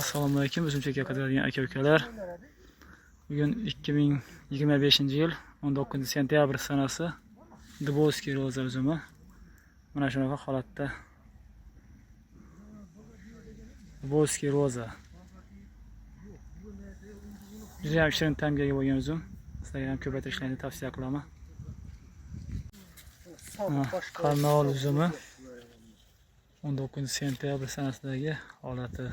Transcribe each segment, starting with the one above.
Assalomu alaykum, uzumchaga qadrlaydigan aka-ukalar. Bugun 2025-yil 19-sentyabr sanasi. Dubovskiy roza uzumi. Mana shunaqa holatda. Dubovskiy roza. Juda ham shirin tamgaga bo'lgan uzum. Sizlarga ham ko'paytirishlaringizni tavsiya qilaman. Qarnol uzumi 19-sentyabr sanasidagi holati.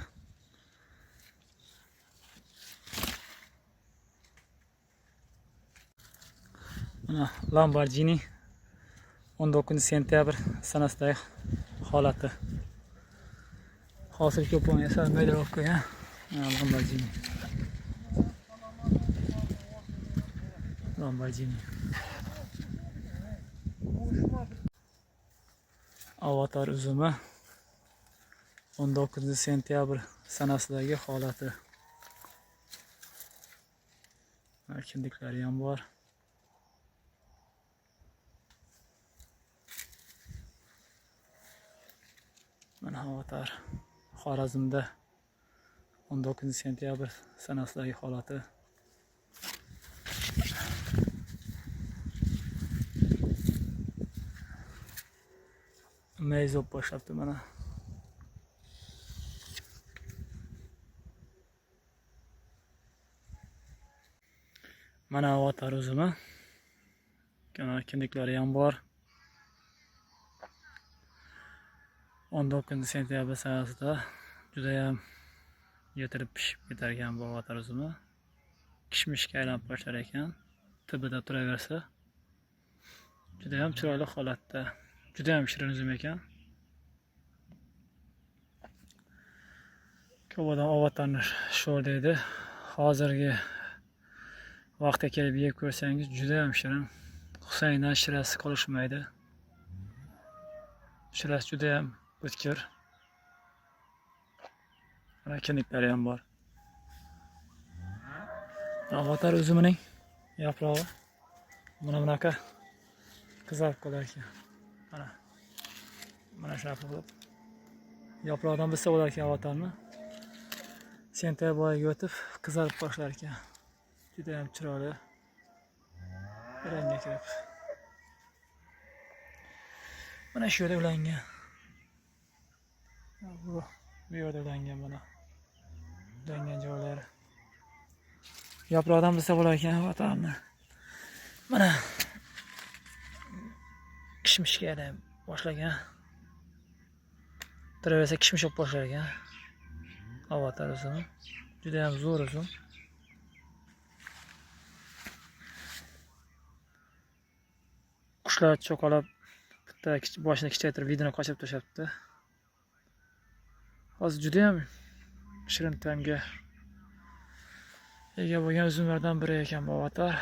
Mana Lamborghini 19-sentyabr sanasidagi holati. Hosil ko'p bo'lmasa maydaroq qo'ygan. Lamborghini. Avatar uzumi 19-sentyabr sanasidagi holati. Kindiklari ham bor. Mana Avatar Xorazmda 19-sentyabr sanasidagi holati. Meyzob boshlabdi mana. Mana Avatar uzumi. Kindiklari ham bor. 19-sentyabr sanasida juda ham yetirib pishib ketar ekan bu Avatar uzumi. Kishmishga aylanib boshlar ekan. Tibida turaversa juda ham chiroyli holatda. Juda ham shirin uzum ekan. Ko'p odam Avatarni sho'r deydi. Hozirgi vaqtga kelib yeb ko'rsangiz juda ham shirin. Husayndan shirasi qolishmaydi. Shirasi juda ham o'tkir. Mana kindiklari ham bor. Avatar uzumining yaprog'i bunaqa qizarib qolar ekan. Mana shunaqa bo'lib. Yaproqdan bilsa bo'lar ekan Avatarni. Sentyabr oyiga o'tib qizarib boshlar ekan. Juda ham chiroyli rangga kirib. Mana shu yerda ulangan. Bu yerda ulangan mana. Ulangan joylari. Yaproqdan bilsa bo'lar ekan Avatarni. Mana kishmishga aylanib boshlagan. Turaversa kishmish olib boshlar ekan. Avatar uzumi. Juda ham zo'r uzum. Qushlar cho'qalab bitta boshini kichaytirib vidini qochib tashlabdi. Hozir juda ham shirin ta'mga ega bo'lgan uzumlardan biri ekan bu Avatar.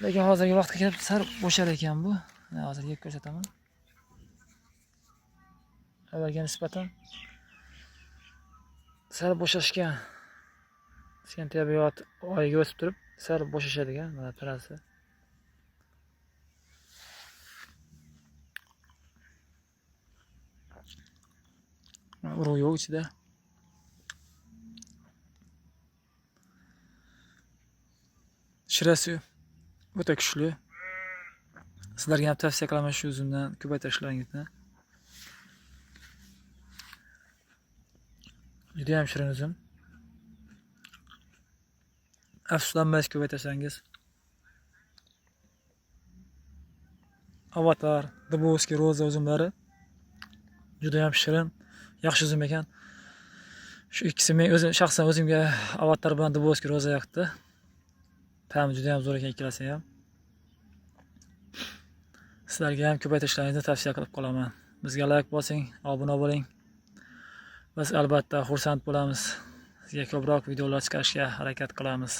Lekin hozirgi vaqtga kelib sal bo'shar ekan bu. Hozir yeb ko'rsataman. Avvalga nisbatan sal bo'shashgan. Sentyabr oyiga o'tib turib sal bo'shashadigan mana tarasi. Urug' yo'q ichida. Shirasi o'ta kuchli. Sizlarga ham tavsiya qilaman shu uzumdan ko'paytirishlaringizni. Juda ham shirin uzum. Afsuslanmaysiz ko'paytirsangiz. Avatar, Dubovskiy roza uzumlari juda ham shirin, yaxshi uzum ekan. Shu ikkisi men o'zim shaxsan o'zimga Avatar bilan Dubovskiy roza yoqdi. Ta'mi juda ham zo'r ekan ikkalasi ham. Sizlarga ham ko'paytirishlaringizni tavsiya qilib qolaman. Bizga like bosing, obuna bo'ling. Biz albatta xursand bo'lamiz. Sizga ko'proq videolar chiqarishga harakat qilamiz.